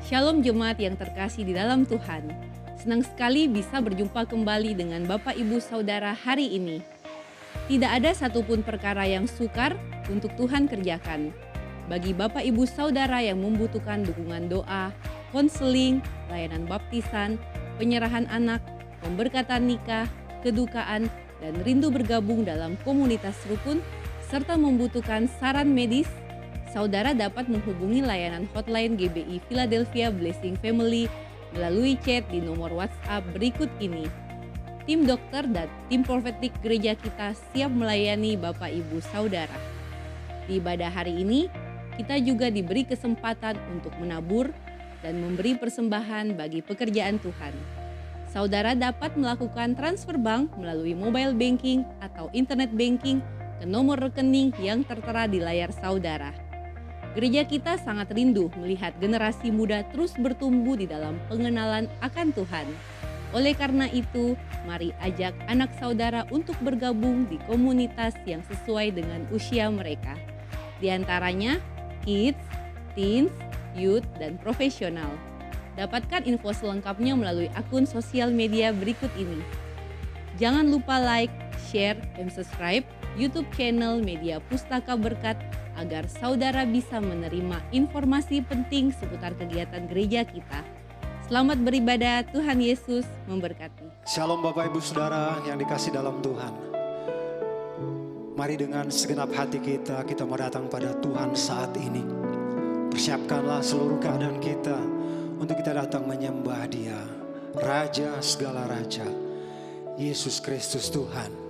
Shalom jemaat yang terkasih di dalam Tuhan. Senang sekali bisa berjumpa kembali dengan Bapak Ibu Saudara hari ini. Tidak ada satupun perkara yang sukar untuk Tuhan kerjakan. Bagi Bapak Ibu Saudara yang membutuhkan dukungan doa, konseling, layanan baptisan, penyerahan anak, pemberkatan nikah, kedukaan, dan rindu bergabung dalam komunitas rukun, serta membutuhkan saran medis, saudara dapat menghubungi layanan hotline GBI Philadelphia Blessing Family melalui chat di nomor WhatsApp berikut ini. Tim dokter dan tim profetik gereja kita siap melayani Bapak Ibu Saudara. Di ibadah hari ini, kita juga diberi kesempatan untuk menabur dan memberi persembahan bagi pekerjaan Tuhan. Saudara dapat melakukan transfer bank melalui mobile banking atau internet banking ke nomor rekening yang tertera di layar saudara. Gereja kita sangat rindu melihat generasi muda terus bertumbuh di dalam pengenalan akan Tuhan. Oleh karena itu, mari ajak anak saudara untuk bergabung di komunitas yang sesuai dengan usia mereka. Di antaranya, kids, teens, youth, dan profesional. Dapatkan info selengkapnya melalui akun sosial media berikut ini. Jangan lupa like, share, dan subscribe YouTube channel Media Pustaka Berkat agar saudara bisa menerima informasi penting seputar kegiatan gereja kita. Selamat beribadah, Tuhan Yesus memberkati. Shalom Bapak Ibu Saudara yang dikasih dalam Tuhan. Mari dengan segenap hati kita mau datang pada Tuhan saat ini. Persiapkanlah seluruh keadaan kita untuk kita datang menyembah Dia, Raja segala Raja, Yesus Kristus Tuhan.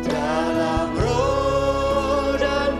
Dalam roh dan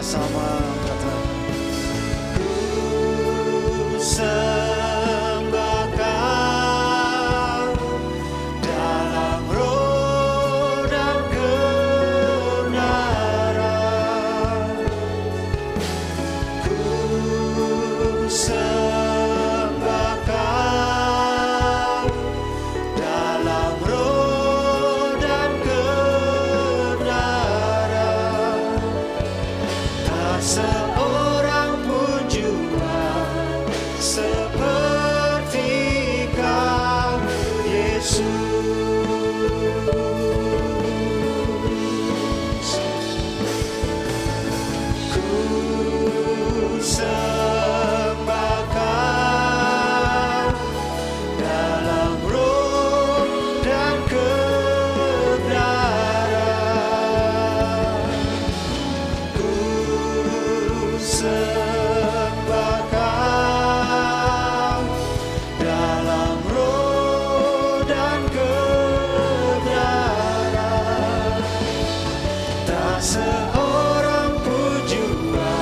bersama-sama katakan. Ku sembah Kau dalam roh dan kebenaran. Ku sembah Kau dalam roh dan kebenaran. Tak seorang pun jua seperti Kau, Yesus. Ku sembah Kau dalam roh dan kebenaran. Ku sembah Kau dalam roh dan kebenaran. Tak seorang pun jua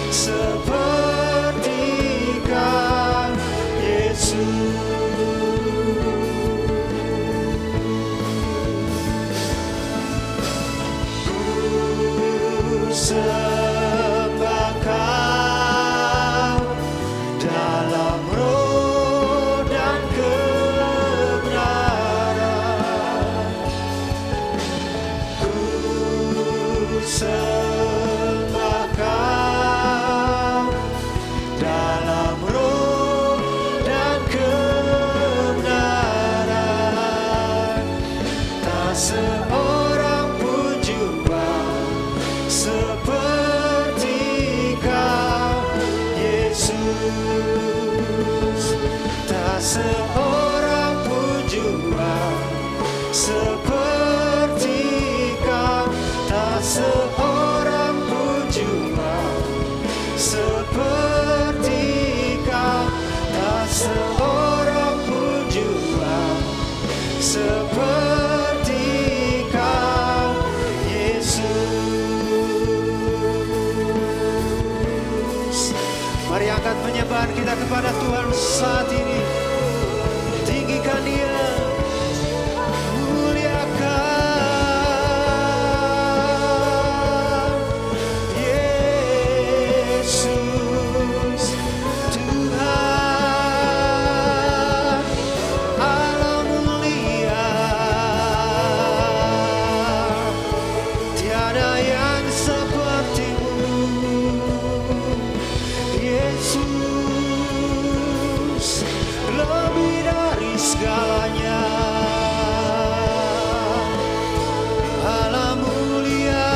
seperti Kau, Yesus. Ku sembah Kau dalam roh dan kebenaran. Ku sembah Kau dalam roh dan kebenaran. Tak seorang pun jua seperti Kau, Yesus. Tak seorang pun jua seperti Kau. Tak seorang pun jua seperti Kau. Tak seorang pun jua seperti Kau, Yesus. Mari angkat penyembahan kita kepada Tuhan saat ini. Tinggikan Dia, muliakan Yesus. Tuhan Allah mulia, tiada yang seperti-Mu, Yesus. Lebih dari segalanya, Allah mulia,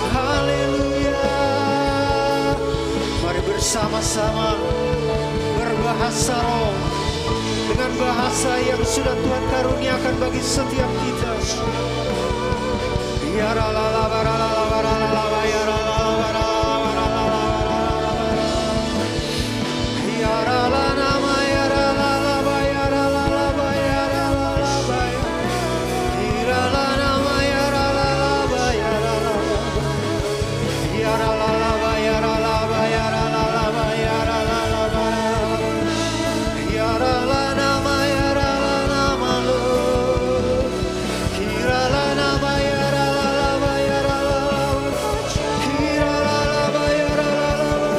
haleluya. Mari bersama-sama berbahasa roh dengan bahasa yang sudah Tuhan karuniakan bagi setiap kita. Ya la la la la la la la la la la, ya la la la la la la la la la. Ya la la nama, ya la la la ba, ya la la la ba, ya la la la ba. Ya la nama, ya la la la ba, ya la la la. Ya la la la ba, ya la la ba, ya la la la ba, ya la la la ba. Ya la la nama, ya la la nama lo. Ya la nama, ya la la la ba, ya la la la. Ya la la ba, ya la la la ba.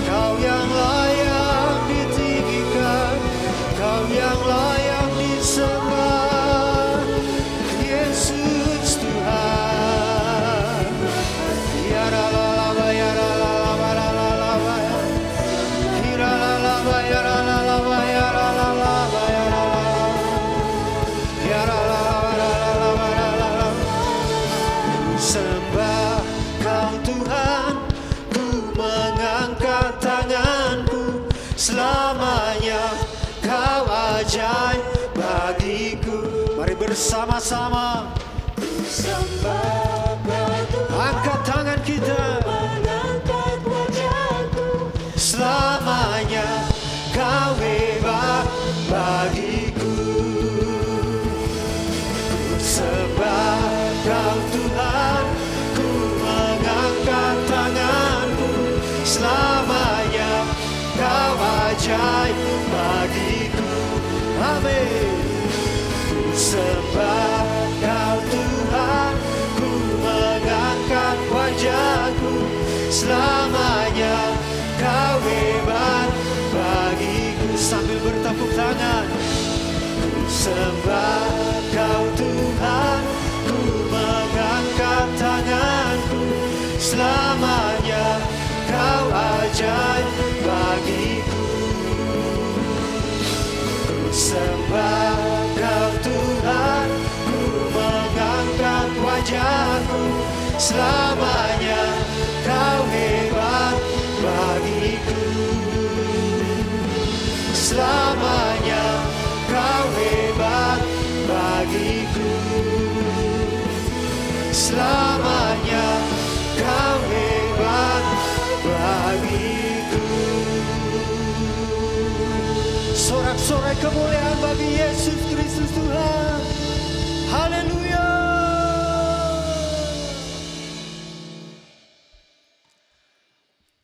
Kau yang layak ditinggikan, Kau yang layak disembah, Yesus Tuhan. Ya la la la ba, ya la la la ba, la la la ba. Ya la la la ba, ya la la la ba, ya la la la ba, ya la la la. Ya la la la ba, la la la ba, la la la. Ku sembah Kau Tuhan, ku mengangkat tanganku. Selamanya Kau ajaib bagiku. Mari bersama-sama angkat tangan kita. Selamanya Kau hebat bagiku. Ku sembah Kau Tuhan, ku mengangkat tanganku. Selamanya Kau ajaib bagiku. Amin. Ku sembah Kau Tuhan, ku mengangkat wajahku. Selamanya Kau hebat bagiku. Sambil bertepuk tangan. Ku sembah Kau Tuhan, ku mengangkat tanganku. Selamanya Kau ajaib bagiku. Ku sembah Kau Tuhan, ku mengangkat wajahku. Selamanya Kau hebat bagiku. Selamanya Kau hebat bagiku. Selamanya Kau hebat bagiku. Sorak-sorai kemuliaan bagi Yesus Kristus Tuhan. Haleluya.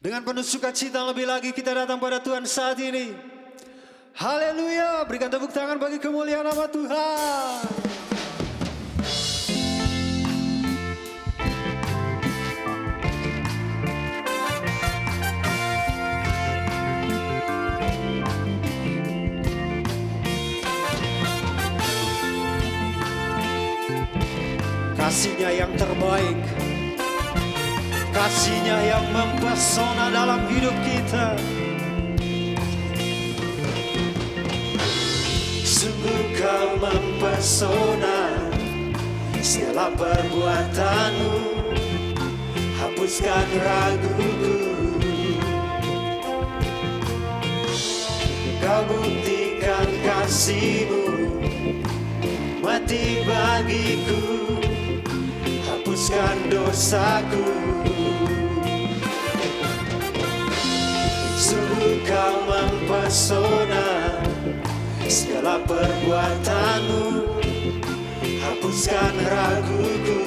Dengan penuh sukacita lebih lagi kita datang pada Tuhan saat ini. Haleluya. Berikan tepuk tangan bagi kemuliaan nama Tuhan. Kasih-Nya yang terbaik, kasih-Nya yang mempesona dalam hidup kita. Sungguh Kau mempesona, segala perbuatanmu hapuskan raguku. Kau buktikan kasih-Mu mati bagiku, hapuskan dosaku. Sungguh Kau mempesona, segala perbuatanmu hapuskan raguku.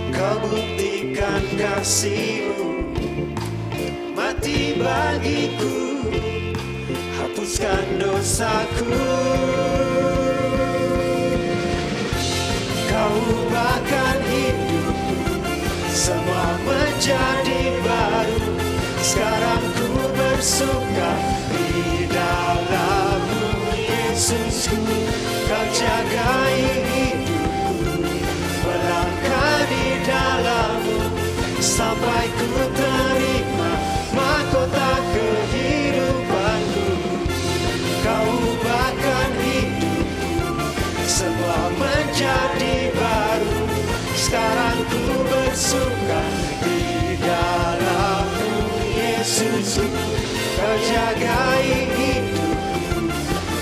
Kau buktikan kasih-Mu mati bagiku, hapuskan dosaku. Kau ubahkan hidupku, semua menjadi baru. Sekarang ku bersuka di dalam-Mu, Yesusku. Kau jagai hidupku, melangkah di dalam-Mu, sampai ku terima mahkota kehidupanku. Kau ubahkan hidupku, semua menjadi baru. Sekarang ku bersuka di dalam-Mu, Yesusku. Kau jagai hidupku,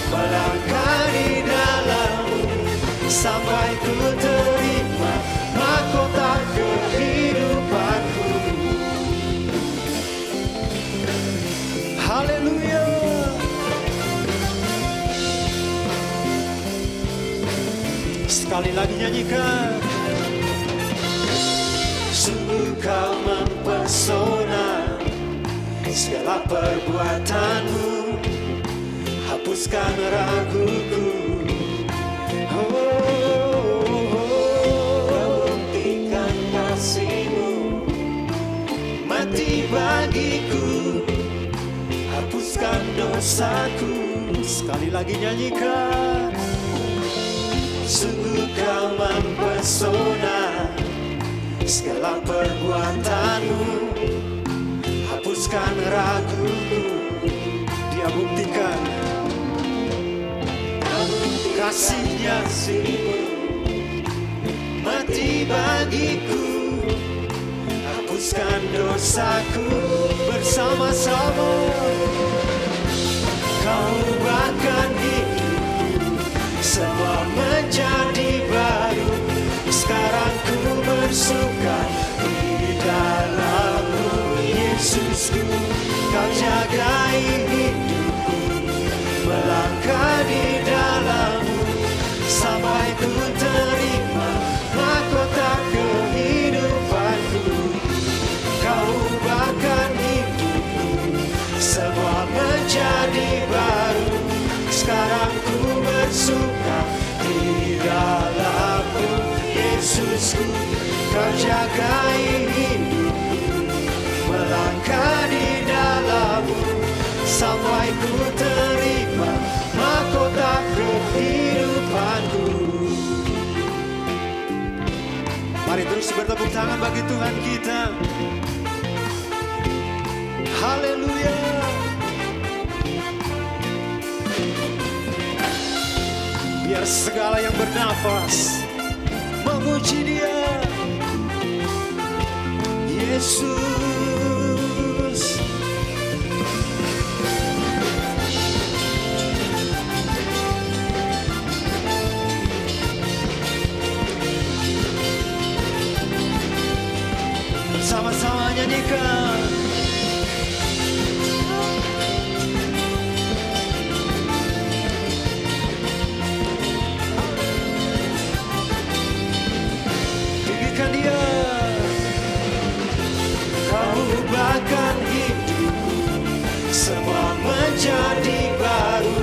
melangkah di dalam-Mu, sampai ku terima mahkota kehidupanku. Haleluya. Sekali lagi nyanyikan. Sungguh Kau mempesona, segala perbuatanmu hapuskan raguku. Kau buktikan kasih-Mu mati bagiku, hapuskan dosaku. Sekali lagi nyanyikan. Sungguh Kau mempesona, segala perbuatanmu hapuskan raguku. Dia buktikan kasih-Nya mati bagiku, hapuskan dosaku. Bersama-sama Kau ubahkan hidupku, semua menjadi baru. Sekarang ku bersuka di dalam-Mu, Yesusku. Kau jagai hidupku, melangkah di dalam Yesusku, Kau jagai hidupku, melangkah di dalam-Mu sampai ku terima mahkota kehidupanku. Mari terus bertepuk tangan bagi Tuhan kita. Haleluya. Biar segala yang bernafas memuji Dia, Yesus. Bersama-sama nyanyikan. Dia, Kau ubahkan hidupku, semua menjadi baru.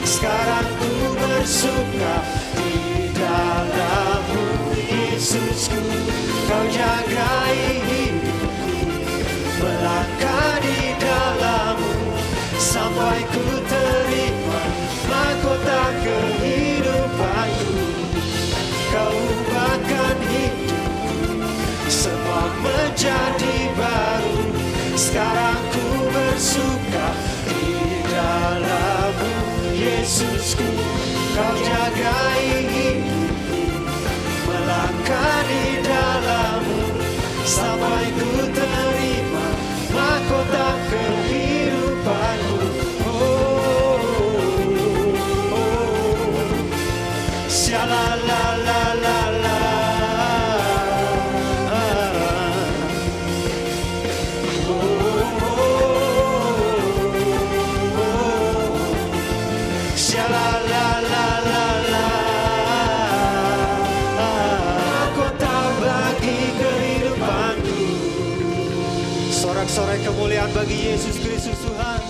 Sekarang ku bersuka di dalam-Mu, Yesusku. Kau jagai hidupku, melangkah di dalam-Mu sampai ku terima mahkota kehidupanku. Kau ubahkan hidupku, semua menjadi baru. Sekarang ku bersuka di dalam-Mu, Yesusku. Kau jagai hidupku, melangkah di dalam-Mu sampai ku terima mahkota kehidupanku. Sha-la-la-la-la-la. Sha-la-la-la-la-la. Mahkota bagi kehidupanku. Sorak-sorai kemuliaan bagi Yesus Kristus Tuhan.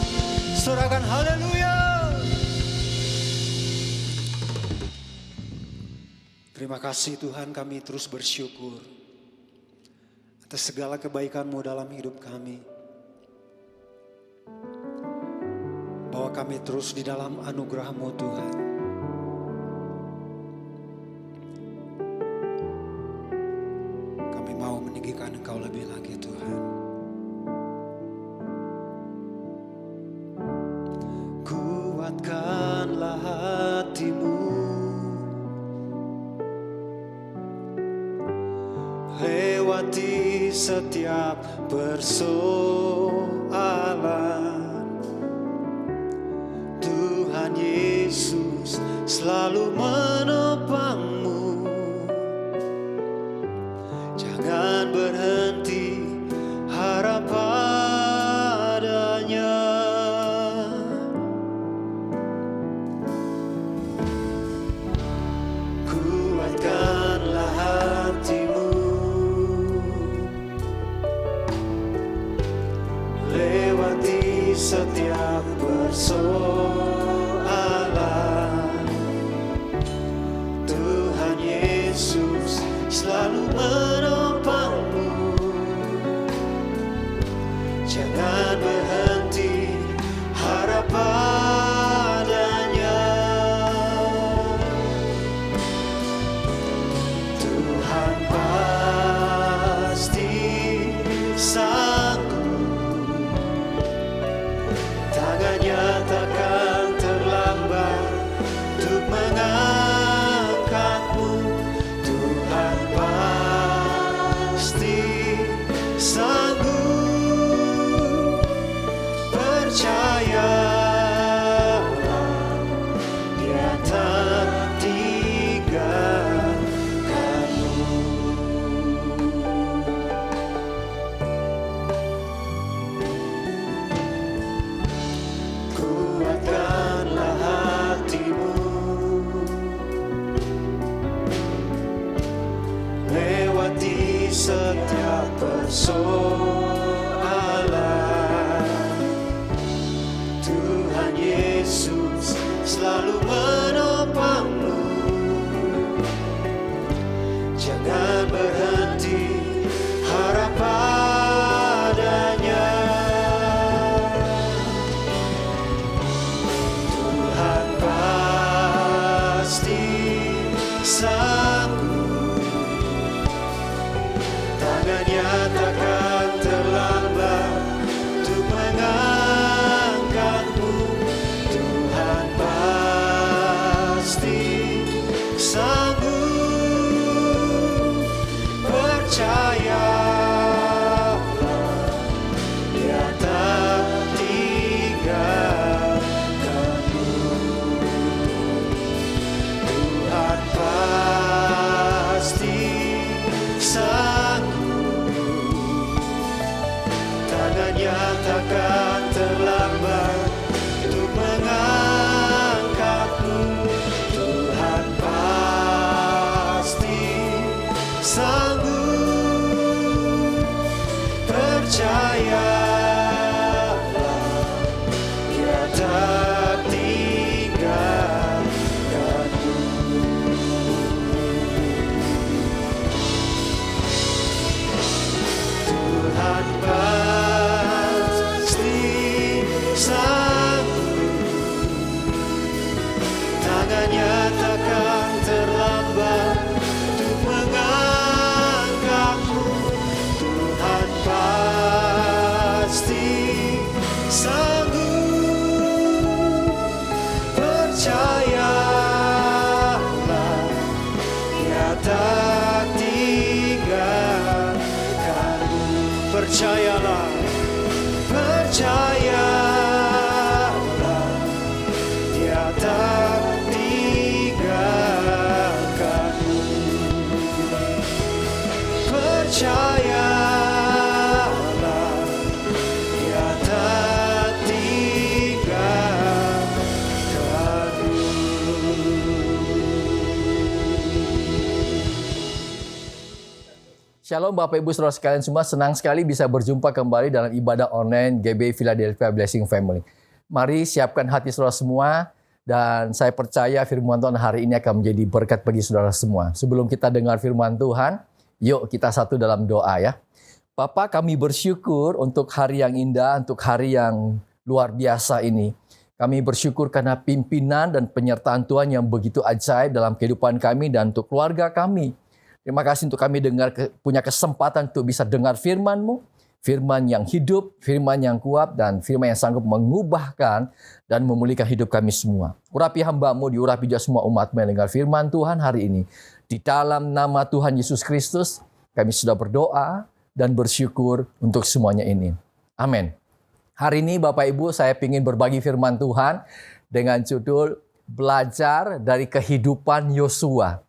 Sorakan haleluya. Terima kasih Tuhan, kami terus bersyukur atas segala kebaikan-Mu dalam hidup kami. Bahwa kami terus di dalam anugerah-Mu Tuhan. Kami mau meninggikan Engkau lebih lagi Tuhan. Kuatkanlah hatimu, lewati setiap persoalan. Tuhan Yesus selalu menopangmu. Jangan berhenti harap padanya. Kuatkanlah hatimu, lewati setiap persoalan. Tuhan Yesus selalu menopangmu. Jangan berhenti harap padanya. Tuhan pasti sanggup, tangannya takkan terlambat untuk mengangkatmu. Tuhan pasti sanggup, percayalah, Dia tak tinggalkanmu. Kuatkanlah hatimu, lewati setiap persoalan. Tuhan Yesus selalu menopangmu. Jangan sanggup, tangannya takkan terlambat untuk mengangkatmu. Tuhan pasti sanggup, percayalah, Dia tak tinggalkanmu. Tuhan pasti sanggup, tangannya takkan terlambat untuk mengangkatmu. Tuhan pasti sanggup, percayalah, Dia tak tinggalkanmu. Tuhan pasti sanggup, tangannya takkan terlambat untuk mengangkatmu. Tuhan pasti sanggup, percayalah, Dia tak tinggalkanmu. Percayalah, percayalah, Dia tak tinggalkanmu. Percayalah, Dia tak tinggalkanmu. Shalom Bapak Ibu Saudara sekalian semua, senang sekali bisa berjumpa kembali dalam ibadah online GBI Philadelphia Blessing Family. Mari siapkan hati saudara semua dan saya percaya firman Tuhan hari ini akan menjadi berkat bagi saudara semua. Sebelum kita dengar firman Tuhan, yuk kita satu dalam doa ya. Bapa, kami bersyukur untuk hari yang indah, untuk hari yang luar biasa ini. Kami bersyukur karena pimpinan dan penyertaan Tuhan yang begitu ajaib dalam kehidupan kami dan untuk keluarga kami. Terima kasih untuk kami punya kesempatan untuk bisa dengar firman-Mu, firman yang hidup, firman yang kuat, dan firman yang sanggup mengubahkan dan memulihkan hidup kami semua. Urapi hamba-Mu, diurapi juga semua umat-Mu yang dengar firman Tuhan hari ini. Di dalam nama Tuhan Yesus Kristus, kami sudah berdoa dan bersyukur untuk semuanya ini. Amin. Hari ini Bapak Ibu, saya ingin berbagi firman Tuhan dengan judul Belajar dari Kehidupan Yosua.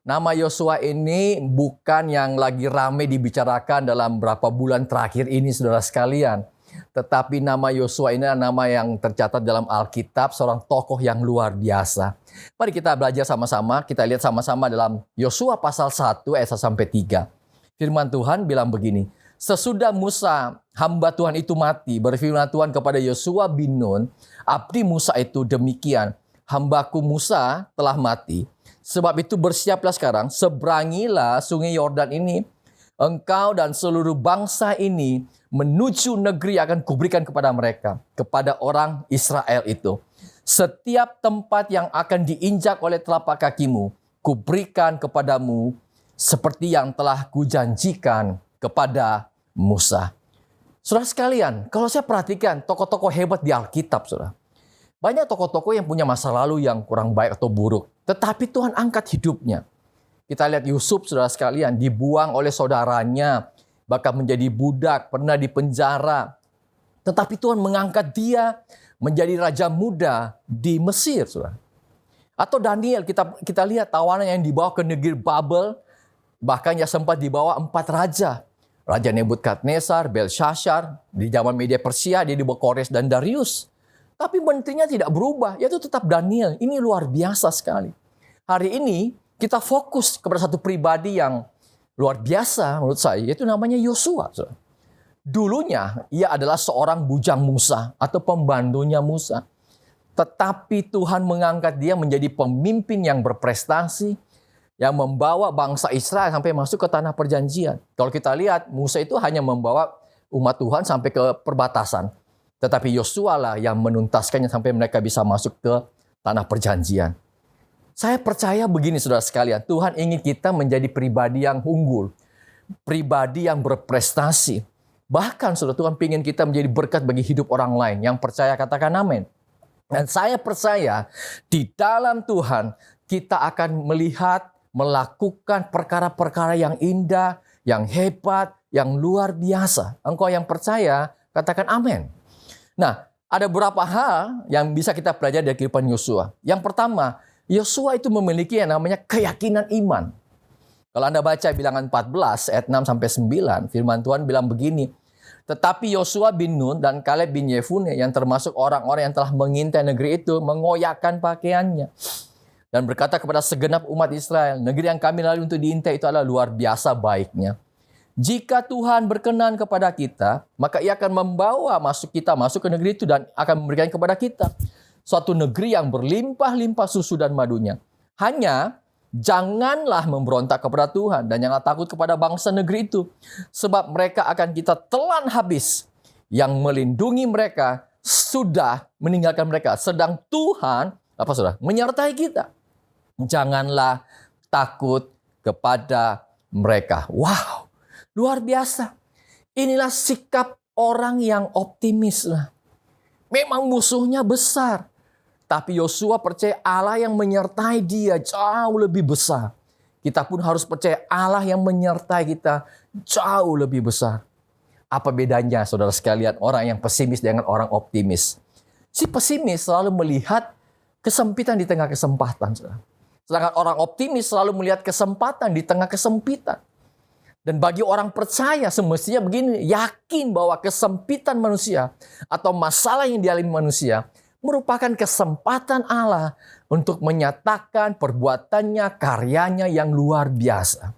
Nama Yosua ini bukan yang lagi ramai dibicarakan dalam beberapa bulan terakhir ini saudara sekalian. Tetapi nama Yosua ini adalah nama yang tercatat dalam Alkitab, seorang tokoh yang luar biasa. Mari kita belajar sama-sama, kita lihat sama-sama dalam Yosua pasal 1 ayat 1-3. Firman Tuhan bilang begini, sesudah Musa, hamba Tuhan itu mati, berfirman Tuhan kepada Yosua bin Nun, abdi Musa itu demikian, hambaku Musa telah mati. Sebab itu bersiaplah sekarang, seberangilah sungai Yordan ini, engkau dan seluruh bangsa ini menuju negeri yang akan kuberikan kepada mereka, kepada orang Israel itu. Setiap tempat yang akan diinjak oleh telapak kakimu, kuberikan kepadamu seperti yang telah kujanjikan kepada Musa. Saudara sekalian, kalau saya perhatikan tokoh-tokoh hebat di Alkitab, saudara. Banyak tokoh-tokoh yang punya masa lalu yang kurang baik atau buruk. Tetapi Tuhan angkat hidupnya. Kita lihat Yusuf, saudara sekalian, dibuang oleh saudaranya. Bahkan menjadi budak, pernah dipenjara. Tetapi Tuhan mengangkat dia menjadi raja muda di Mesir, saudara. Atau Daniel, kita lihat tawanan yang dibawa ke negeri Babel. Bahkan ya sempat dibawa 4 raja. Raja Nebukadnezar, Belshazzar. Di zaman Media Persia, dia dibawa Kores dan Darius. Tapi menterinya tidak berubah, yaitu tetap Daniel. Ini luar biasa sekali. Hari ini kita fokus kepada satu pribadi yang luar biasa menurut saya, yaitu namanya Yosua. Dulunya ia adalah seorang bujang Musa atau pembantunya Musa. Tetapi Tuhan mengangkat dia menjadi pemimpin yang berprestasi, yang membawa bangsa Israel sampai masuk ke tanah perjanjian. Kalau kita lihat, Musa itu hanya membawa umat Tuhan sampai ke perbatasan. Tetapi Yosua lah yang menuntaskannya sampai mereka bisa masuk ke tanah perjanjian. Saya percaya begini saudara sekalian, Tuhan ingin kita menjadi pribadi yang unggul, pribadi yang berprestasi. Bahkan saudara, Tuhan ingin kita menjadi berkat bagi hidup orang lain. Yang percaya katakan amin. Dan saya percaya di dalam Tuhan kita akan melihat, melakukan perkara-perkara yang indah, yang hebat, yang luar biasa. Engkau yang percaya katakan amin. Nah, ada beberapa hal yang bisa kita pelajari dari kehidupan Yosua. Yang pertama, Yosua itu memiliki yang namanya keyakinan iman. Kalau Anda baca Bilangan 14 ayat 6 sampai 9, firman Tuhan bilang begini. Tetapi Yosua bin Nun dan Kaleb bin Yefune yang termasuk orang-orang yang telah mengintai negeri itu mengoyakkan pakaiannya dan berkata kepada segenap umat Israel, negeri yang kami lalui untuk diintai itu adalah luar biasa baiknya. Jika Tuhan berkenan kepada kita, maka Ia akan membawa kita masuk ke negeri itu dan akan memberikan kepada kita suatu negeri yang berlimpah-limpah susu dan madunya. Hanya janganlah memberontak kepada Tuhan dan janganlah takut kepada bangsa negeri itu, sebab mereka akan kita telan habis. Yang melindungi mereka sudah meninggalkan mereka, sedang Tuhan menyertai kita. Janganlah takut kepada mereka. Wow, luar biasa. Inilah sikap orang yang optimis. Memang musuhnya besar, tapi Yosua percaya Allah yang menyertai dia jauh lebih besar. Kita pun harus percaya Allah yang menyertai kita jauh lebih besar. Apa bedanya saudara sekalian orang yang pesimis dengan orang optimis? Si pesimis selalu melihat kesempitan di tengah kesempatan. Sedangkan orang optimis selalu melihat kesempatan di tengah kesempitan. Dan bagi orang percaya semestinya begini, yakin bahwa kesempitan manusia atau masalah yang dialami manusia merupakan kesempatan Allah untuk menyatakan perbuatannya, karyanya yang luar biasa.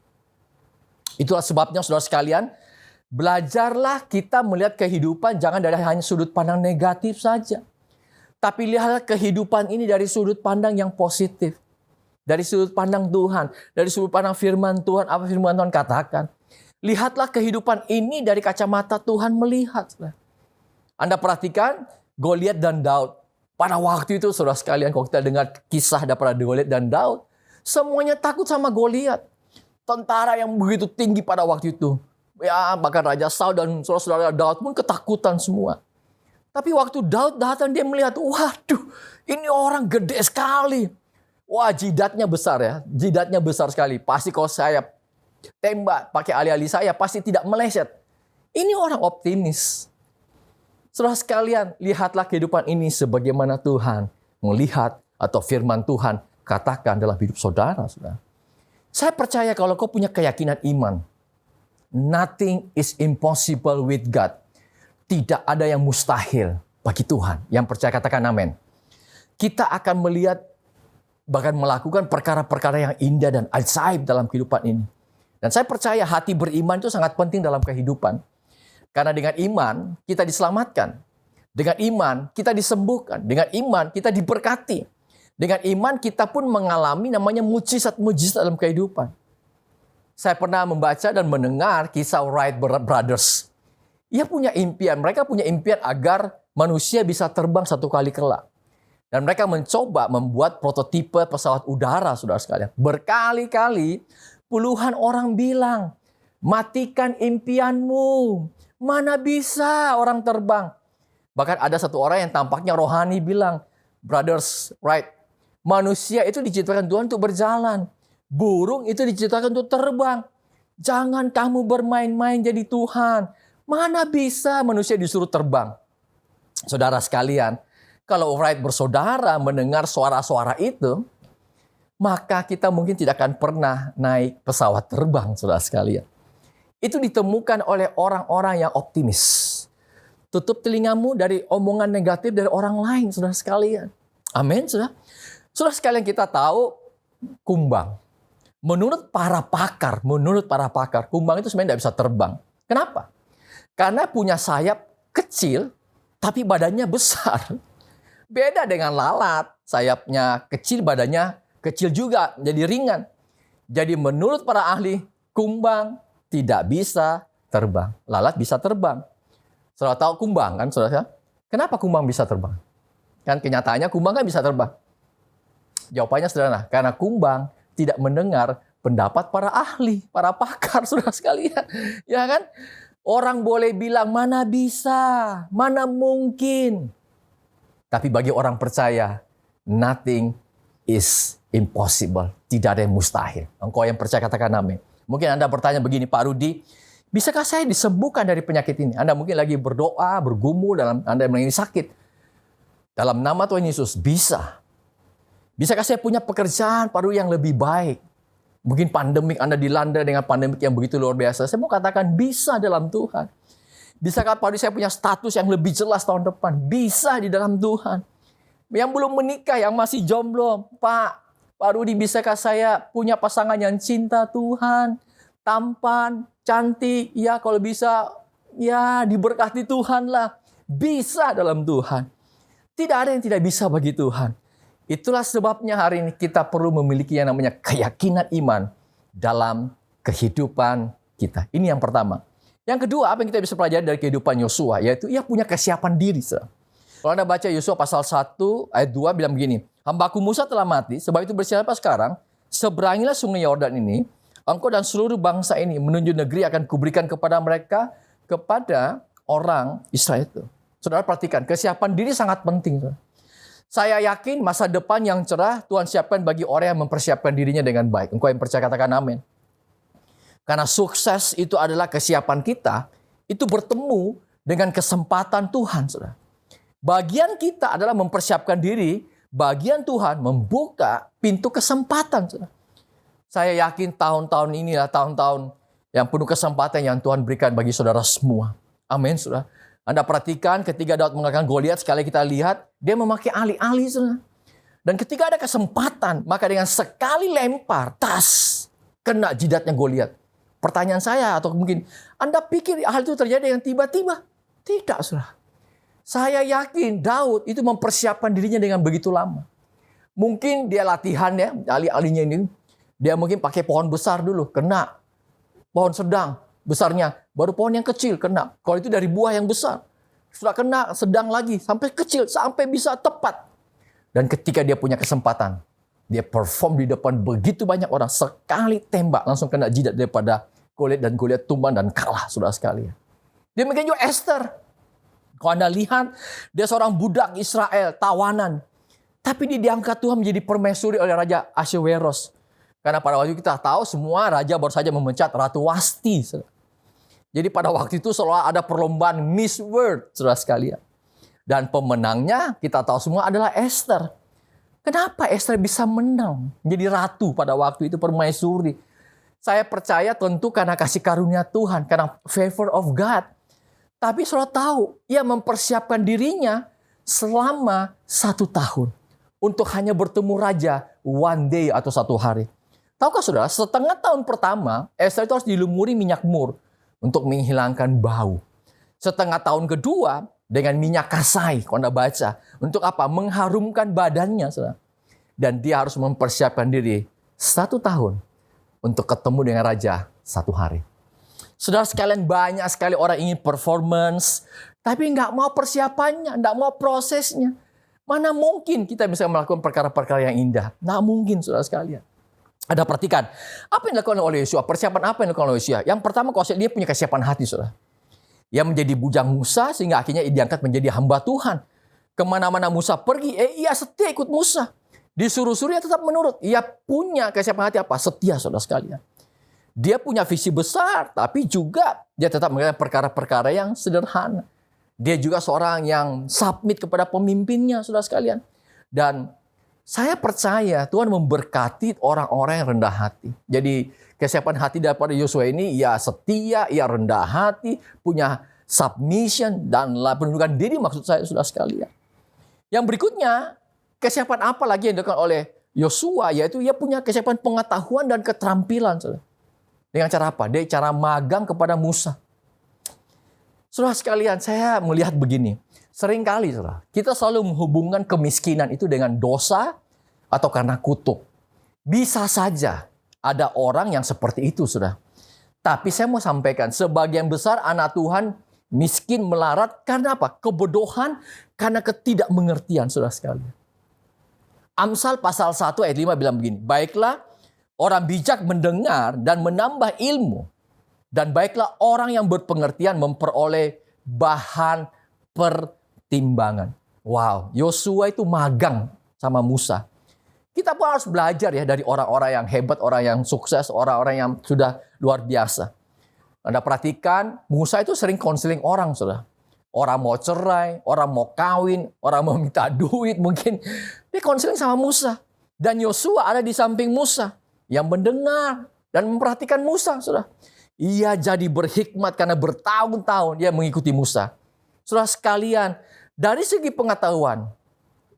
Itulah sebabnya saudara sekalian, belajarlah kita melihat kehidupan jangan dari hanya sudut pandang negatif saja. Tapi lihatlah kehidupan ini dari sudut pandang yang positif. Dari sudut pandang Tuhan, dari sudut pandang firman Tuhan, apa firman Tuhan katakan. Lihatlah kehidupan ini dari kacamata Tuhan melihat. Anda perhatikan Goliat dan Daud. Pada waktu itu saudara sekalian, kalau kita dengar kisah daripada Goliat dan Daud, semuanya takut sama Goliat. Tentara yang begitu tinggi pada waktu itu. Ya, bahkan Raja Saul dan saudara-saudara Daud pun ketakutan semua. Tapi waktu Daud datang, dia melihat, waduh, ini orang gede sekali. Wah, jidatnya besar ya. Jidatnya besar sekali. Pasti kalau saya tembak pakai alih-alih saya, pasti tidak meleset. Ini orang optimis. Saudara sekalian, lihatlah kehidupan ini sebagaimana Tuhan melihat atau firman Tuhan katakan dalam hidup saudara. Saudara. Saya percaya kalau kau punya keyakinan iman, nothing is impossible with God. Tidak ada yang mustahil bagi Tuhan. Yang percaya katakan amin. Kita akan melihat bahkan melakukan perkara-perkara yang indah dan ajaib dalam kehidupan ini. Dan saya percaya hati beriman itu sangat penting dalam kehidupan. Karena dengan iman kita diselamatkan. Dengan iman kita disembuhkan. Dengan iman kita diberkati. Dengan iman kita pun mengalami namanya mujizat-mujizat dalam kehidupan. Saya pernah membaca dan mendengar kisah Wright Brothers. Ia punya impian, mereka punya impian agar manusia bisa terbang satu kali kelak. Dan mereka mencoba membuat prototipe pesawat udara, saudara sekalian. Berkali-kali puluhan orang bilang, matikan impianmu. Mana bisa orang terbang? Bahkan ada satu orang yang tampaknya rohani bilang, Brothers Wright, manusia itu diciptakan Tuhan untuk berjalan. Burung itu diciptakan untuk terbang. Jangan kamu bermain-main jadi Tuhan. Mana bisa manusia disuruh terbang? Saudara sekalian, kalau Wright bersaudara mendengar suara-suara itu, maka kita mungkin tidak akan pernah naik pesawat terbang, saudara sekalian. Itu ditemukan oleh orang-orang yang optimis. Tutup telingamu dari omongan negatif dari orang lain, saudara sekalian. Amin, saudara. Saudara sekalian, kita tahu kumbang. Menurut para pakar, kumbang itu sebenarnya tidak bisa terbang. Kenapa? Karena punya sayap kecil, tapi badannya besar. Beda dengan lalat, sayapnya kecil, badannya kecil juga, jadi ringan. Jadi menurut para ahli, kumbang tidak bisa terbang. Lalat bisa terbang. Saudara tahu kumbang kan, saudara? Kenapa kumbang bisa terbang? Kan kenyataannya kumbang kan bisa terbang. Jawabannya sederhana, karena kumbang tidak mendengar pendapat para ahli, para pakar, saudara sekalian. Ya kan? Orang boleh bilang, mana bisa, mana mungkin. Tapi bagi orang percaya, nothing is impossible. Tidak ada yang mustahil. Engkau yang percaya katakan amin. Mungkin Anda bertanya begini, Pak Rudi, bisakah saya disembuhkan dari penyakit ini? Anda mungkin lagi berdoa, bergumul dalam Anda yang sakit. Dalam nama Tuhan Yesus, bisa. Bisakah saya punya pekerjaan Pak Rudi yang lebih baik? Mungkin pandemik Anda dilanda dengan pandemik yang begitu luar biasa. Saya mau katakan bisa dalam Tuhan. Bisakah Pak Rudi saya punya status yang lebih jelas tahun depan? Bisa di dalam Tuhan. Yang belum menikah, yang masih jomblo, Pak Rudi, bisakah saya punya pasangan yang cinta Tuhan, tampan, cantik, ya kalau bisa, ya diberkati Tuhan lah. Bisa dalam Tuhan. Tidak ada yang tidak bisa bagi Tuhan. Itulah sebabnya hari ini kita perlu memiliki yang namanya keyakinan iman dalam kehidupan kita. Ini yang pertama. Yang kedua, apa yang kita bisa pelajari dari kehidupan Yosua, yaitu ia punya kesiapan diri. Kalau Anda baca Yosua pasal 1 ayat 2 bilang begini, hambaku Musa telah mati, sebab itu bersiaplah sekarang, seberangilah sungai Yordan ini, engkau dan seluruh bangsa ini menuju negeri akan kuberikan kepada mereka, kepada orang Israel itu. Saudara perhatikan, kesiapan diri sangat penting. Saya yakin masa depan yang cerah Tuhan siapkan bagi orang yang mempersiapkan dirinya dengan baik. Engkau yang percaya katakan amin. Karena sukses itu adalah kesiapan kita, itu bertemu dengan kesempatan Tuhan. Saudara. Bagian kita adalah mempersiapkan diri, bagian Tuhan membuka pintu kesempatan. Saudara. Saya yakin tahun-tahun inilah tahun-tahun yang penuh kesempatan yang Tuhan berikan bagi saudara semua. Amin, saudara. Anda perhatikan ketika Daud mengalahkan Goliat, sekali kita lihat, dia memakai alih-alih. Saudara. Dan ketika ada kesempatan, maka dengan sekali lempar, tas, kena jidatnya Goliat. Pertanyaan saya, atau mungkin Anda pikir hal itu terjadi dengan tiba-tiba? Tidak, saudara. Saya yakin Daud itu mempersiapkan dirinya dengan begitu lama. Mungkin dia latihan ya, alih-alihnya ini. Dia mungkin pakai pohon besar dulu, kena. Pohon sedang, besarnya. Baru pohon yang kecil, kena. Kalau itu dari buah yang besar. Sudah kena, sedang lagi, sampai kecil, sampai bisa tepat. Dan ketika dia punya kesempatan, dia perform di depan begitu banyak orang. Sekali tembak, langsung kena jidat daripada Goliat, dan Goliat tumbang dan kalah, saudara sekalian. Dia mungkin juga Esther. Kalau Anda lihat, dia seorang budak Israel, tawanan. Tapi dia diangkat Tuhan menjadi permaisuri oleh Raja Ahasuerus. Karena pada waktu kita tahu semua raja baru saja memecat Ratu Wasti. Jadi pada waktu itu selalu ada perlombaan Miss World, saudara sekalian. Dan pemenangnya kita tahu semua adalah Esther. Kenapa Esther bisa menang menjadi ratu pada waktu itu, permaisuri? Saya percaya tentu karena kasih karunia Tuhan, karena favor of God. Tapi saudara tahu, ia mempersiapkan dirinya selama 1 tahun. Untuk hanya bertemu raja one day atau 1 hari. Tahukah saudara, setengah tahun pertama, Esther itu harus dilumuri minyak mur untuk menghilangkan bau. Setengah tahun kedua, dengan minyak kasai, kalau Anda baca. Untuk apa? Mengharumkan badannya. Saudara. Dan dia harus mempersiapkan diri 1 tahun untuk ketemu dengan raja 1 hari. Saudara sekalian, banyak sekali orang ingin performance, tapi nggak mau persiapannya, nggak mau prosesnya. Mana mungkin kita bisa melakukan perkara-perkara yang indah? Nggak mungkin, saudara sekalian. Ada perhatikan, apa yang dilakukan oleh Yosua? Persiapan apa yang dilakukan oleh Yosua? Yang pertama, dia punya kesiapan hati, saudara. Ia menjadi bujang Musa, sehingga akhirnya ia diangkat menjadi hamba Tuhan. Kemana-mana Musa pergi, ia setia ikut Musa. Disuruh-suruh, ia tetap menurut. Ia punya kesiapan hati apa? Setia, saudara sekalian. Dia punya visi besar, tapi juga dia tetap mengerjakan perkara-perkara yang sederhana. Dia juga seorang yang submit kepada pemimpinnya, saudara sekalian. Dan saya percaya Tuhan memberkati orang-orang yang rendah hati. Jadi kesiapan hati daripada Yosua ini, ia setia, ia rendah hati, punya submission, dan penundukan diri maksud saya, saudara sekalian. Yang berikutnya, kesiapan apa lagi yang dilakukan oleh Yosua, yaitu ia punya kesiapan pengetahuan dan keterampilan. Saudara. Dengan cara apa? Dia cara magang kepada Musa. Saudara sekalian, saya melihat begini. Seringkali, saudara, kita selalu menghubungkan kemiskinan itu dengan dosa atau karena kutuk. Bisa saja ada orang yang seperti itu, saudara. Tapi saya mau sampaikan, sebagian besar anak Tuhan miskin melarat karena apa? Kebodohan, karena ketidakmengertian, saudara sekalian. Amsal pasal 1 ayat 5 bilang begini, baiklah orang bijak mendengar dan menambah ilmu, dan baiklah orang yang berpengertian memperoleh bahan pertimbangan. Wow, Yosua itu magang sama Musa. Kita pun harus belajar ya dari orang-orang yang hebat, orang yang sukses, orang-orang yang sudah luar biasa. Anda perhatikan, Musa itu sering konseling orang, saudara. Orang mau cerai, orang mau kawin, orang mau minta duit mungkin. Dia konseling sama Musa. Dan Yosua ada di samping Musa yang mendengar dan memperhatikan Musa, saudara. Ia jadi berhikmat karena bertahun-tahun dia mengikuti Musa. Saudara sekalian, dari segi pengetahuan,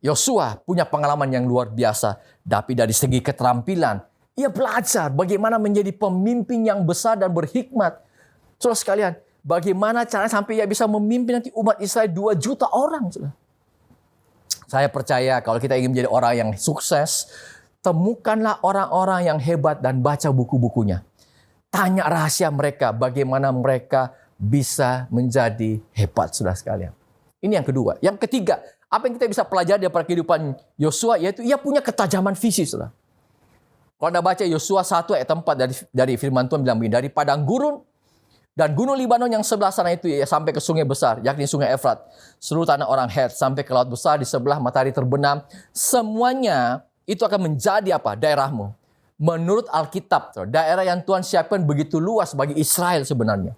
Yosua punya pengalaman yang luar biasa. Tapi dari segi keterampilan, ia belajar bagaimana menjadi pemimpin yang besar dan berhikmat. Saudara sekalian, bagaimana caranya sampai ia bisa memimpin nanti umat Israel 2 juta orang. Saudara. Saya percaya kalau kita ingin menjadi orang yang sukses, temukanlah orang-orang yang hebat dan baca buku-bukunya. Tanya rahasia mereka, bagaimana mereka bisa menjadi hebat, saudara sekalian. Ini yang kedua. Yang ketiga, apa yang kita bisa pelajari dari kehidupan Yosua, yaitu ia punya ketajaman visi, saudara. Kalau Anda baca Yosua 1 ayat 4 dari firman Tuhan bilang begini, dari padang gurun dan gunung Libanon yang sebelah sana itu ya, sampai ke sungai besar, yakni sungai Efrat, seluruh tanah orang Het, sampai ke laut besar di sebelah matahari terbenam, semuanya itu akan menjadi apa? Daerahmu. Menurut Alkitab, daerah yang Tuhan siapkan begitu luas bagi Israel sebenarnya.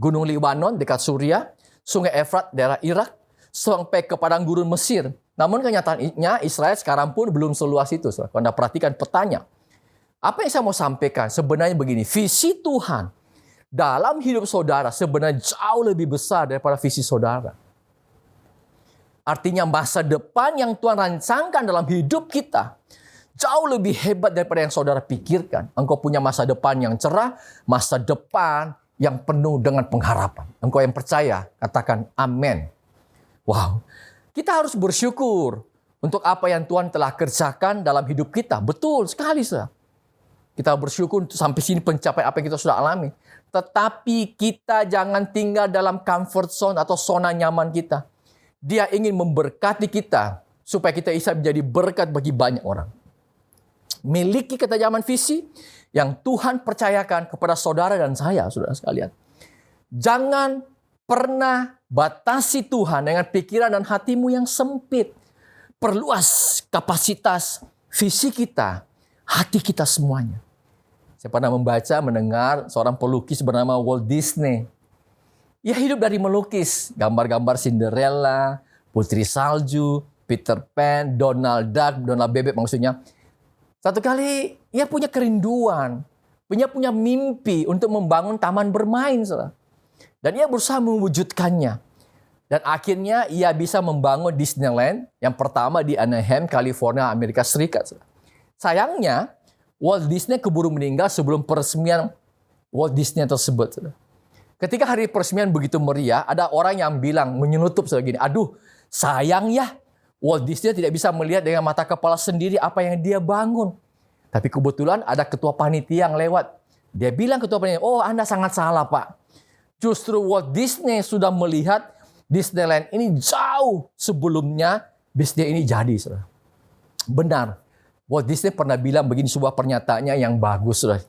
Gunung Libanon dekat Suria, sungai Efrat daerah Irak, sampai ke padang gurun Mesir. Namun kenyataannya Israel sekarang pun belum seluas itu. Kalau Anda perhatikan petanya. Apa yang saya mau sampaikan sebenarnya begini. Visi Tuhan dalam hidup saudara sebenarnya jauh lebih besar daripada visi saudara. Artinya masa depan yang Tuhan rancangkan dalam hidup kita jauh lebih hebat daripada yang saudara pikirkan. Engkau punya masa depan yang cerah, masa depan yang penuh dengan pengharapan. Engkau yang percaya, katakan amin. Wow, kita harus bersyukur untuk apa yang Tuhan telah kerjakan dalam hidup kita. Betul sekali, saudara. Kita bersyukur untuk sampai sini pencapaian apa yang kita sudah alami. Tetapi kita jangan tinggal dalam comfort zone atau zona nyaman kita. Dia ingin memberkati kita supaya kita bisa menjadi berkat bagi banyak orang. Miliki ketajaman visi yang Tuhan percayakan kepada saudara dan saya, saudara sekalian. Jangan pernah batasi Tuhan dengan pikiran dan hatimu yang sempit. Perluas kapasitas visi kita, hati kita semuanya. Saya pernah mendengar seorang pelukis bernama Walt Disney. Ia hidup dari melukis gambar-gambar Cinderella, Putri Salju, Peter Pan, Donald Duck, Donald Bebek maksudnya. Satu kali ia punya kerinduan, punya mimpi untuk membangun taman bermain, saudara. Dan ia berusaha mewujudkannya. Dan akhirnya ia bisa membangun Disneyland yang pertama di Anaheim, California, Amerika Serikat. Saudara. Sayangnya, Walt Disney keburu meninggal sebelum peresmian Walt Disney tersebut. Saudara. Ketika hari peresmian begitu meriah, ada orang yang bilang, menyelutup seperti gini, aduh sayang ya, Walt Disney tidak bisa melihat dengan mata kepala sendiri apa yang dia bangun. Tapi kebetulan ada ketua panitia yang lewat. Dia bilang ketua panitia, oh Anda sangat salah Pak. Justru Walt Disney sudah melihat Disneyland ini jauh sebelumnya Disney ini jadi. Saudara. Benar, Walt Disney pernah bilang begini sebuah pernyataannya yang bagus. Saudara.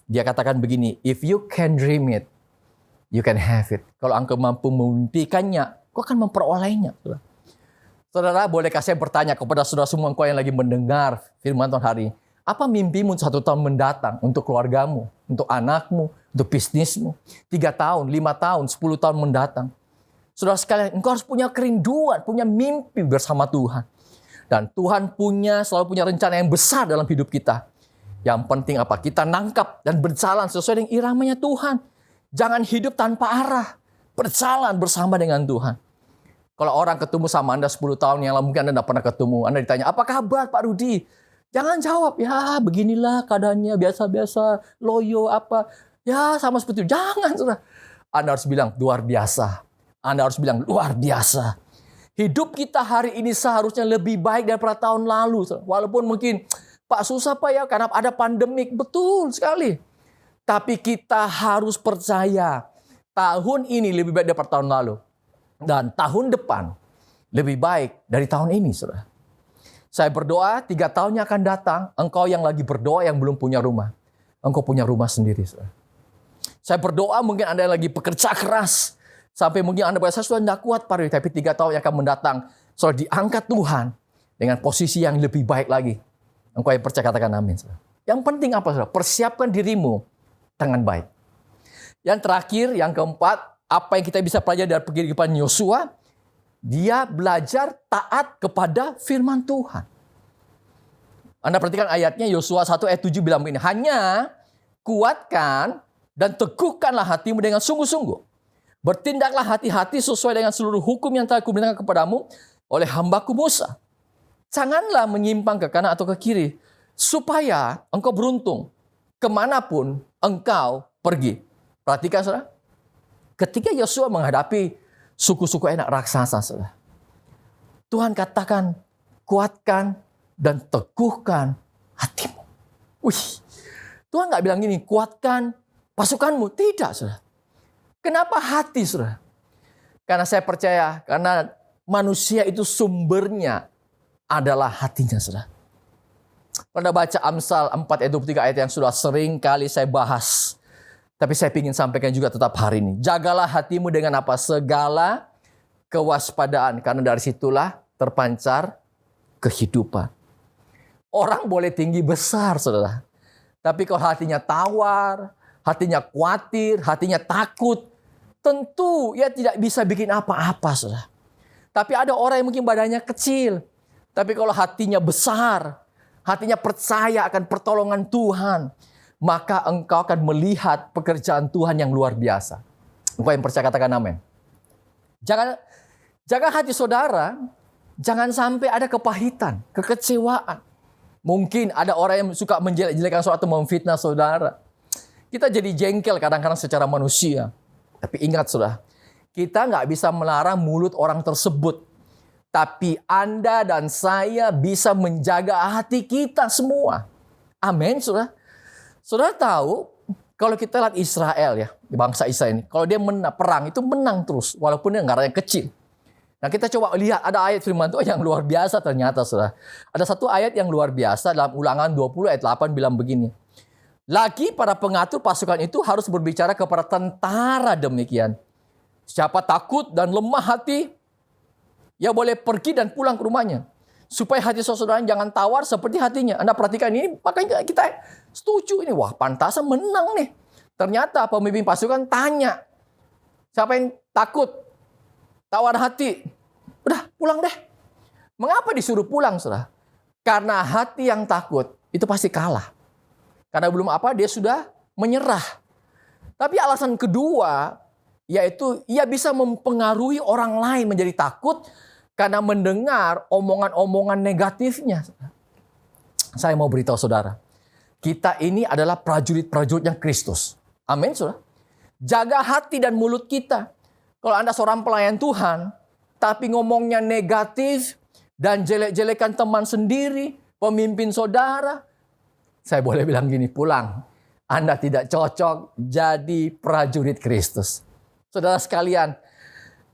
Dia katakan begini, if you can dream it, you can have it. Kalau engkau mampu memimpikannya, kau akan memperolehnya. Saudara. Saudara, bolehkah saya bertanya kepada saudara semua engkau yang lagi mendengar firman Tuhan hari ini. Apa mimpimu 1 tahun mendatang untuk keluargamu, untuk anakmu, untuk bisnismu? 3 tahun, 5 tahun, 10 tahun mendatang. Saudara sekalian, engkau harus punya kerinduan, punya mimpi bersama Tuhan. Dan Tuhan selalu punya rencana yang besar dalam hidup kita. Yang penting apa? Kita nangkap dan berjalan sesuai dengan iramanya Tuhan. Jangan hidup tanpa arah. Berjalan bersama dengan Tuhan. Kalau orang ketemu sama Anda 10 tahun yang lalu, mungkin Anda tidak pernah ketemu. Anda ditanya, apa kabar Pak Rudi? Jangan jawab, ya beginilah keadaannya, biasa-biasa, loyo apa. Ya sama seperti itu. Jangan, saudara. Anda harus bilang, luar biasa. Anda harus bilang, luar biasa. Hidup kita hari ini seharusnya lebih baik daripada tahun lalu. Saudara. Walaupun mungkin, Pak susah Pak ya, karena ada pandemik. Betul sekali. Tapi kita harus percaya, tahun ini lebih baik daripada tahun lalu. Dan tahun depan lebih baik dari tahun ini, saudara. Saya berdoa 3 tahun yang akan datang, engkau yang lagi berdoa yang belum punya rumah, engkau punya rumah sendiri. Saudara. Saya berdoa mungkin Anda yang lagi bekerja keras, sampai mungkin Anda berasa sudah tidak kuat Pak Rudi, tapi 3 tahun yang akan mendatang, saudara diangkat Tuhan dengan posisi yang lebih baik lagi. Engkau yang percaya katakan amin. Saudara. Yang penting apa saudara? Persiapkan dirimu dengan baik. Yang terakhir, yang keempat, apa yang kita bisa pelajari dari kehidupan Yosua? Dia belajar taat kepada firman Tuhan. Anda perhatikan ayatnya, Yosua 1 ayat 7 bilang begini, hanya kuatkan dan teguhkanlah hatimu dengan sungguh-sungguh. Bertindaklah hati-hati sesuai dengan seluruh hukum yang telah kuberikan kepadamu oleh hambaku Musa. Janganlah menyimpang ke kanan atau ke kiri, supaya engkau beruntung kemanapun engkau pergi. Perhatikan saudara, ketika Yosua menghadapi suku-suku enak raksasa, saudara, Tuhan katakan, kuatkan dan teguhkan hatimu. Wih, Tuhan nggak bilang gini, kuatkan pasukanmu. Tidak, saudara. Kenapa hati, saudara? Karena saya percaya, karena manusia itu sumbernya adalah hatinya, saudara. Anda baca Amsal 4 ayat 23 ayat yang sudah sering kali saya bahas. Tapi saya ingin sampaikan juga tetap hari ini. Jagalah hatimu dengan apa? Segala kewaspadaan. Karena dari situlah terpancar kehidupan. Orang boleh tinggi besar, saudara. Tapi kalau hatinya tawar, hatinya khawatir, hatinya takut, tentu ia tidak bisa bikin apa-apa, saudara. Tapi ada orang yang mungkin badannya kecil. Tapi kalau hatinya besar, hatinya percaya akan pertolongan Tuhan, maka engkau akan melihat pekerjaan Tuhan yang luar biasa. Engkau yang percaya katakan amin. Jaga hati saudara, jangan sampai ada kepahitan, kekecewaan. Mungkin ada orang yang suka menjelek-jelekan saudara atau memfitnah saudara. Kita jadi jengkel kadang-kadang secara manusia. Tapi ingat saudara, kita nggak bisa melarang mulut orang tersebut. Tapi Anda dan saya bisa menjaga hati kita semua. Amin saudara. Saudara tahu, kalau kita lihat Israel ya, bangsa Israel ini, kalau dia perang itu menang terus, walaupun dia negaranya kecil. Nah kita coba lihat, ada ayat firman Tuhan yang luar biasa ternyata saudara. Ada satu ayat yang luar biasa dalam Ulangan 20 ayat 8 bilang begini. Lagi para pengatur pasukan itu harus berbicara kepada tentara demikian. Siapa takut dan lemah hati, ya boleh pergi dan pulang ke rumahnya. Supaya hati saudara jangan tawar seperti hatinya. Anda perhatikan ini, makanya kita setuju ini. Wah, pantasan menang nih. Ternyata pemimpin pasukan tanya, siapa yang takut, tawar hati? Udah, pulang deh. Mengapa disuruh pulang, saudara? Karena hati yang takut itu pasti kalah. Karena belum apa, dia sudah menyerah. Tapi alasan kedua, yaitu ia bisa mempengaruhi orang lain menjadi takut karena mendengar omongan-omongan negatifnya. Saya mau beritahu saudara, kita ini adalah prajurit-prajuritnya Kristus. Amin, saudara. Jaga hati dan mulut kita. Kalau Anda seorang pelayan Tuhan, tapi ngomongnya negatif dan jelek-jelekan teman sendiri, pemimpin saudara, saya boleh bilang gini, pulang. Anda tidak cocok jadi prajurit Kristus. Saudara sekalian,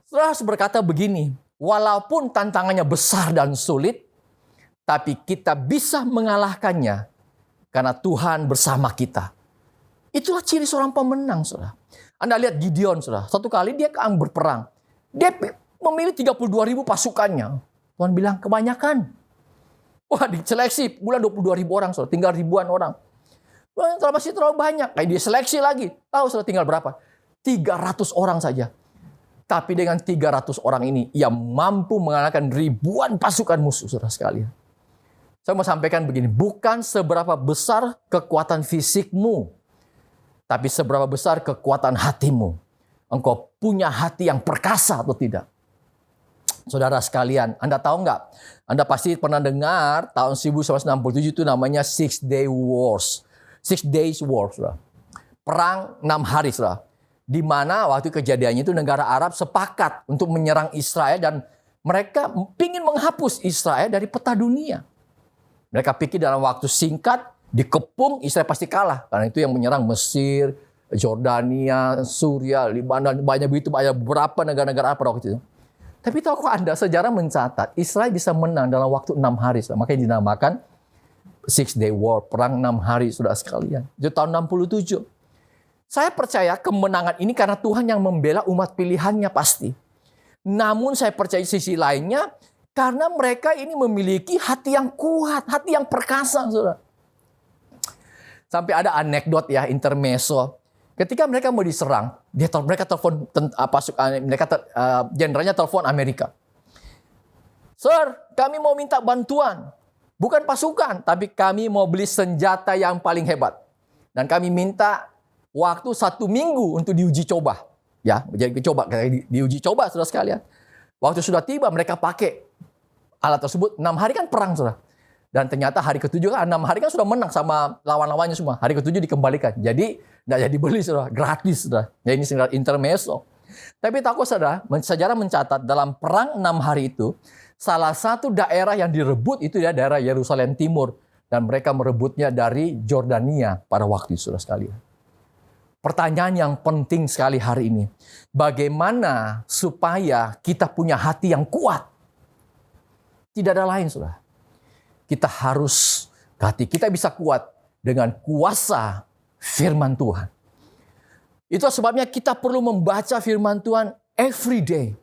saudara harus berkata begini, walaupun tantangannya besar dan sulit, tapi kita bisa mengalahkannya karena Tuhan bersama kita. Itulah ciri seorang pemenang, saudara. Anda lihat Gideon, saudara. Satu kali dia berperang. Dia memilih 32.000 pasukannya. Tuhan bilang, kebanyakan. Wah, diseleksi. Bulan 22.000 orang, saudara. Tinggal ribuan orang. Wah, masih terlalu banyak. Kayak diseleksi lagi. Tahu, saudara, tinggal berapa? 300 orang saja. Tapi dengan 300 orang ini, ia mampu mengalahkan ribuan pasukan musuh, saudara sekalian. Saya mau sampaikan begini, bukan seberapa besar kekuatan fisikmu, tapi seberapa besar kekuatan hatimu. Engkau punya hati yang perkasa atau tidak? Saudara sekalian, Anda tahu nggak? Anda pasti pernah dengar tahun 1967 itu namanya Six Days War. Saudara. Perang 6 hari, saudara. Di mana waktu kejadiannya itu negara Arab sepakat untuk menyerang Israel dan mereka ingin menghapus Israel dari peta dunia. Mereka pikir dalam waktu singkat dikepung Israel pasti kalah. Karena itu yang menyerang Mesir, Jordania, Suriah, Libanon, banyak beberapa negara-negara Arab pada waktu itu. Tapi tahukah Anda, sejarah mencatat Israel bisa menang dalam waktu 6 hari. Makanya dinamakan Six Day War, perang 6 hari saudara sekalian. Itu tahun 67. Saya percaya kemenangan ini karena Tuhan yang membela umat pilihannya pasti. Namun saya percaya sisi lainnya karena mereka ini memiliki hati yang kuat, hati yang perkasa, saudara. Sampai ada anekdot ya, intermezzo. Ketika mereka mau diserang, mereka telepon jenderalnya telepon Amerika. Sir, kami mau minta bantuan. Bukan pasukan, tapi kami mau beli senjata yang paling hebat. Dan kami minta waktu 1 minggu untuk diuji coba. Ya, jadi diuji coba saudara sekalian. Waktu sudah tiba mereka pakai alat tersebut. 6 hari kan perang saudara. Dan ternyata hari ke-7 kan 6 hari kan sudah menang sama lawan-lawannya semua. Hari ke-7 dikembalikan. Jadi tidak jadi beli saudara, gratis saudara. Ya ini intermezzo. Tapi takut saudara, sejarah mencatat dalam perang 6 hari itu, salah satu daerah yang direbut itu ya daerah Yerusalem Timur. Dan mereka merebutnya dari Jordania pada waktu itu saudara sekalian. Pertanyaan yang penting sekali hari ini. Bagaimana supaya kita punya hati yang kuat? Tidak ada lain saudara. Kita harus, hati kita bisa kuat dengan kuasa firman Tuhan. Itu sebabnya kita perlu membaca firman Tuhan every day.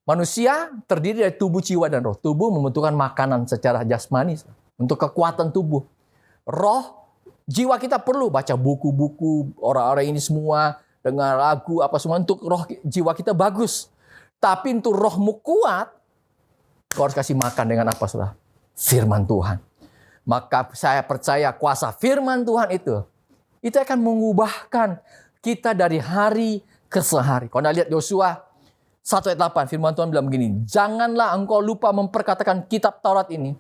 Manusia terdiri dari tubuh, jiwa, dan roh. Tubuh membutuhkan makanan secara jasmani untuk kekuatan tubuh. Roh, jiwa kita perlu baca buku-buku orang-orang ini semua, dengar lagu apa semua untuk roh jiwa kita bagus. Tapi untuk rohmu kuat, kau harus kasih makan dengan apa saudara? Firman Tuhan. Maka saya percaya kuasa firman Tuhan itu akan mengubahkan kita dari hari ke sehari. Kalau Anda lihat Yosua 1 ayat 8, firman Tuhan bilang begini, janganlah engkau lupa memperkatakan kitab Taurat ini,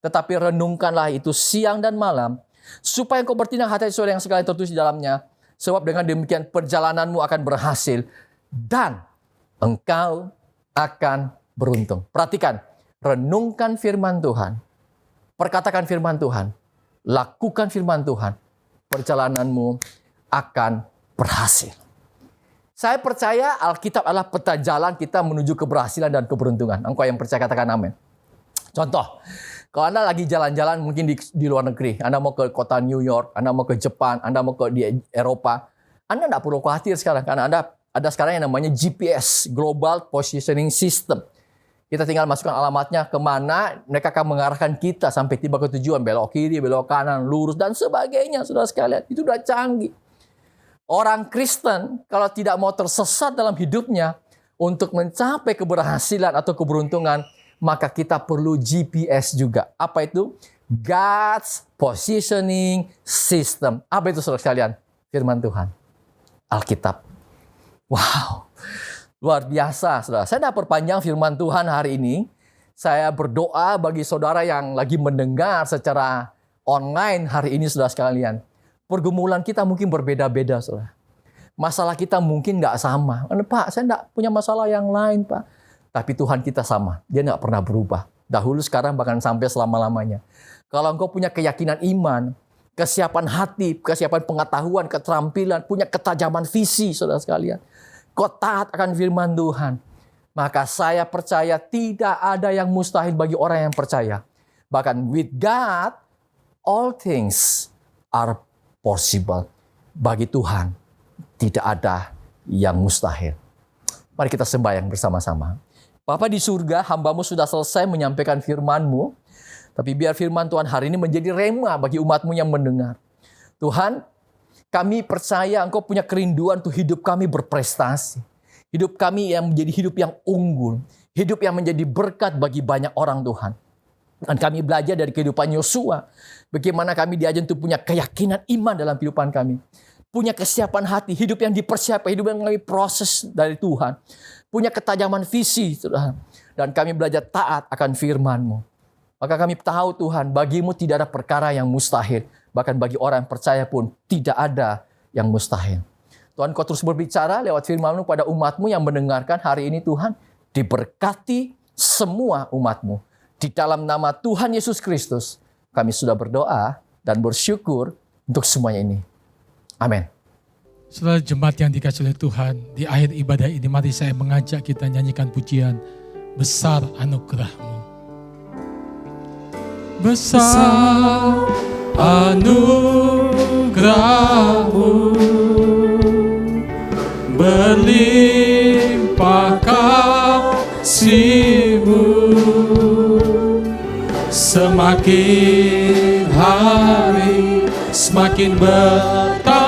tetapi renungkanlah itu siang dan malam, supaya engkau bertindak hati sesuai yang segala yang tertulis di dalamnya, sebab dengan demikian perjalananmu akan berhasil dan engkau akan beruntung. Perhatikan, renungkan firman Tuhan, perkatakan firman Tuhan, lakukan firman Tuhan, perjalananmu akan berhasil. Saya percaya Alkitab adalah peta jalan kita menuju keberhasilan dan keberuntungan. Engkau yang percaya katakan amin. Contoh, kalau Anda lagi jalan-jalan mungkin di luar negeri, Anda mau ke kota New York, Anda mau ke Jepang, Anda mau ke di Eropa, Anda tidak perlu khawatir sekarang karena ada sekarang yang namanya GPS, Global Positioning System. Kita tinggal masukkan alamatnya kemana, mereka akan mengarahkan kita sampai tiba ke tujuan, belok kiri, belok kanan, lurus, dan sebagainya, saudara sekalian. Itu udah canggih. Orang Kristen, kalau tidak mau tersesat dalam hidupnya, untuk mencapai keberhasilan atau keberuntungan, maka kita perlu GPS juga. Apa itu? God's Positioning System. Apa itu, saudara sekalian? Firman Tuhan. Alkitab. Wow. Luar biasa, saudara. Saya tidak perpanjang firman Tuhan hari ini. Saya berdoa bagi saudara yang lagi mendengar secara online hari ini, saudara sekalian. Pergumulan kita mungkin berbeda-beda, saudara. Masalah kita mungkin nggak sama. Pak, saya nggak punya masalah yang lain, Pak. Tapi Tuhan kita sama. Dia nggak pernah berubah. Dahulu, sekarang, bahkan sampai selama-lamanya. Kalau engkau punya keyakinan iman, kesiapan hati, kesiapan pengetahuan, keterampilan, punya ketajaman visi, saudara sekalian. Kau taat akan firman Tuhan. Maka saya percaya tidak ada yang mustahil bagi orang yang percaya. Bahkan with God, all things are possible. Bagi Tuhan, tidak ada yang mustahil. Mari kita sembahyang bersama-sama. Bapa di surga, hamba-Mu sudah selesai menyampaikan firman-Mu. Tapi biar firman Tuhan hari ini menjadi rema bagi umat-Mu yang mendengar. Tuhan, kami percaya Engkau punya kerinduan untuk hidup kami berprestasi. Hidup kami yang menjadi hidup yang unggul. Hidup yang menjadi berkat bagi banyak orang Tuhan. Dan kami belajar dari kehidupan Yosua. Bagaimana kami diajar untuk punya keyakinan iman dalam kehidupan kami. Punya kesiapan hati, hidup yang dipersiapkan, hidup yang melalui proses dari Tuhan. Punya ketajaman visi, Tuhan. Dan kami belajar taat akan firman-Mu. Maka kami tahu Tuhan, bagi-Mu tidak ada perkara yang mustahil. Bahkan bagi orang yang percaya pun tidak ada yang mustahil. Tuhan, Kau terus berbicara lewat firman-Mu pada umat-Mu yang mendengarkan hari ini Tuhan. Diberkati semua umat-Mu. Di dalam nama Tuhan Yesus Kristus, kami sudah berdoa dan bersyukur untuk semuanya ini. Amin. Saudara jemaat yang dikasihi oleh Tuhan, di akhir ibadah ini mari saya mengajak kita nyanyikan pujian besar anugerah-Mu. Besar anugerah-Mu, berlimpah kasih-Mu, semakin hari semakin bertambah.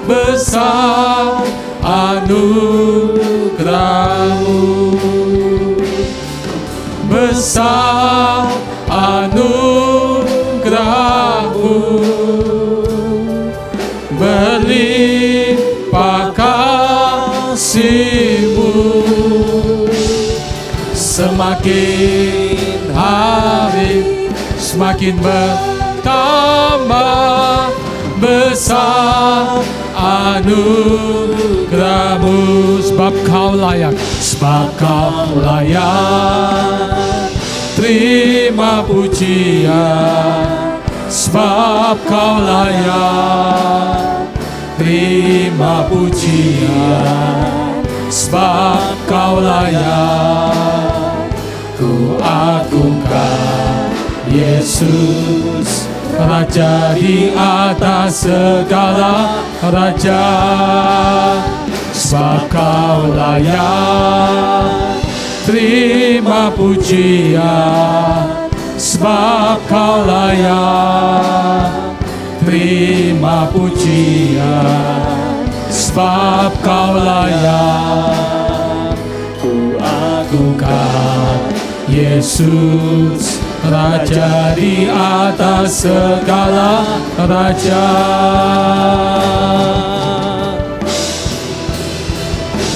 Besar anugerah-Mu, besar anugerah-Mu, berlimpah kasih-Mu, semakin hari semakin bertambah. Besar anugerah-Mu, sebab Kau layak, sebab Kau layak terima pujian, sebab Kau layak terima pujian, sebab Kau layak. Ku agungkan Yesus, Raja di atas segala raja, sebab Kau layak terima pujian, sebab Kau layak terima pujian, sebab Kau layak. Ku agungkan Yesus, Raja di atas segala raja,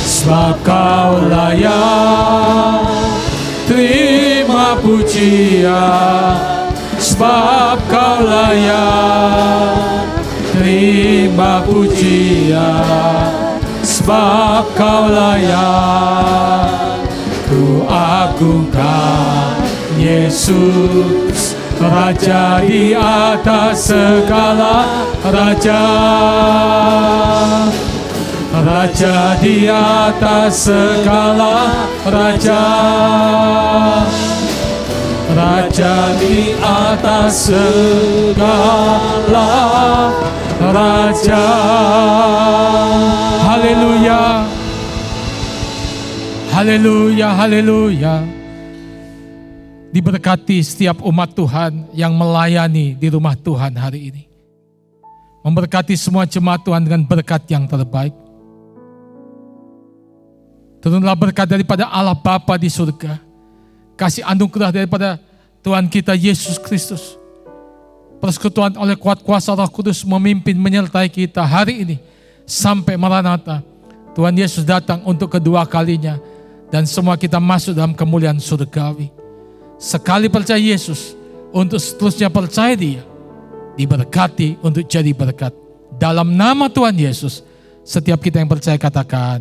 sebab Kau layak terima pujian, sebab Kau layak terima pujian, sebab Kau layak. Ku agungkan Yesus, Raja di atas segala raja, Raja di atas segala raja, Raja di atas segala raja. Haleluya, haleluya, haleluya. Diberkati setiap umat Tuhan yang melayani di rumah Tuhan hari ini. Memberkati semua jemaat Tuhan dengan berkat yang terbaik. Turunlah berkat daripada Allah Bapa di surga, kasih anugerah daripada Tuhan kita Yesus Kristus, persekutuan oleh kuat kuasa Roh Kudus memimpin menyertai kita hari ini sampai Maranatha. Tuhan Yesus datang untuk kedua kalinya dan semua kita masuk dalam kemuliaan surgawi. Sekali percaya Yesus, untuk seterusnya percaya Dia, diberkati untuk jadi berkat. Dalam nama Tuhan Yesus, setiap kita yang percaya katakan,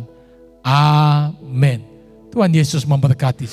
amin. Tuhan Yesus memberkati.